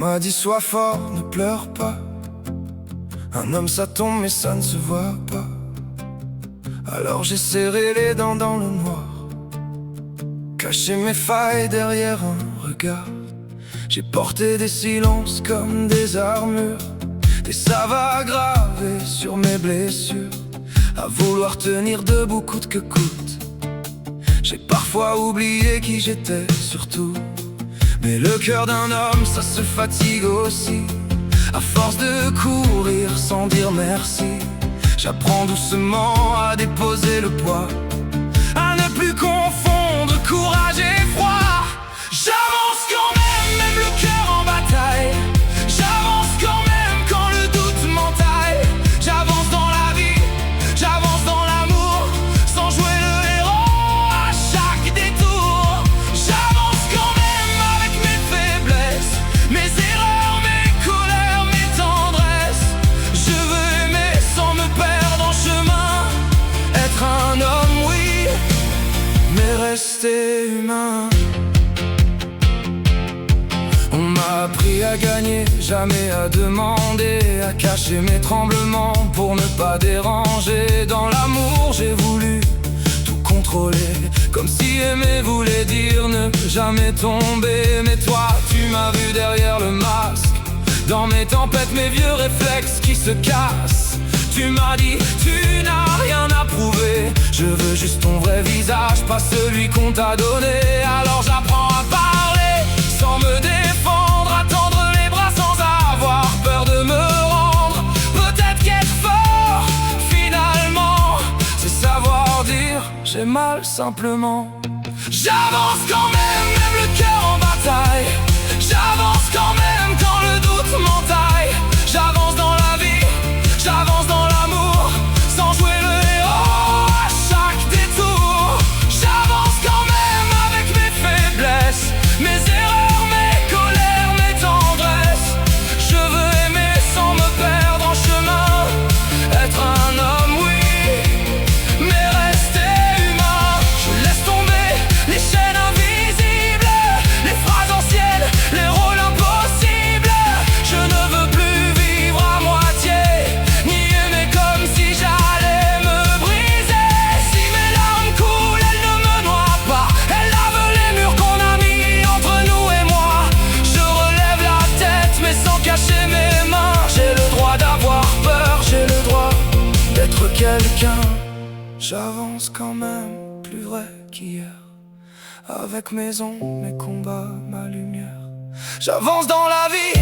m'a dit sois fort, ne pleure pas. Un homme ça tombe mais ça ne se voit pas. Alors j'ai serré les dents dans le noir, caché mes failles derrière un regard. J'ai porté des silences comme des armures, des savanes gravées sur mes blessures, à vouloir tenir debout coûte que coûte. J'ai parfois oublié qui j'étais surtout, mais le cœur d'un homme ça se fatigue aussi. À force de courir sans dire merci, j'apprends doucement à déposer le poids, à ne plus confondre courage et froid. J'avance quand même, même le cœur en bataille. J'avance quand même quand le doute m'entaille. J'avance dans la vie, j'avance dans l'amour, sans jouer le héros à chaque détour. J'avance quand même avec mes faiblesses, mes erreurs, mes colères, mes tendresses. Je veux aimer sans me perdre en chemin, être un homme oui, mais rester humain. On m'a appris à gagner, jamais à demander, à cacher mes tremblements pour ne pas déranger. Dans l'amour j'ai voulu tout contrôler, comme si aimer voulait dire ne jamais tomber. Mais toi tu m'as vu derrière le masque, dans mes tempêtes, mes vieux réflexes qui se cassent. Tu m'as dit tu n'as rien à prouver, je veux juste ton vrai visage, pas celui qu'on t'a donné. Alors j'apprends à parler sans me défendre, à tendre les bras sans avoir peur de me rendre. Peut-être qu'être fort, finalement, c'est savoir dire j'ai mal simplement. J'avance quand même, même le cœur en bataille. J'avance quand même quand le doute m'entaille. J'avance dans la vie, j'avance dans l'amour, sans jouer le héros à chaque détour. J'avance quand même avec mes faiblesses, mes erreurs, mes colères, mes tendresses. Je veux aimer sans me perdre en chemin, être un homme oui, mais rester humain. Je laisse tomber les chaînes invisibles, les phrases anciennes, les rôles impossibles. Je ne veux plus vivre à moitié, ni aimer comme si j'allais me briser. Si mes larmes coulent, elles ne me noient pas, elles lavent les murs qu'on a mis entre nous et moi. Je relève la tête mais sans cacher mes mains. J'ai le droit d'avoir peur, j'ai le droit d'être quelqu'un. J'avance quand même plus vrai qu'hier, avec mes ombres, mes combats, ma lumière. J'avance dans la vie,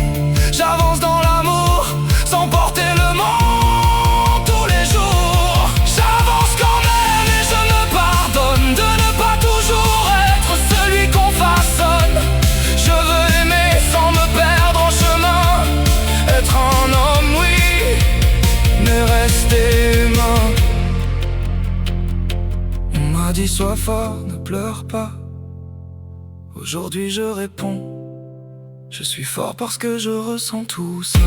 j'avance dans l'amour, sans porter le monde tous les jours. J'avance quand même et je me pardonne de ne pas toujours être celui qu'on façonne. Je veux aimer sans me perdre en chemin, être un homme oui, mais rester humain. On m'a dit sois fort, ne pleure pas. Aujourd'hui je réponds, je suis fort parce que je ressens tout ça.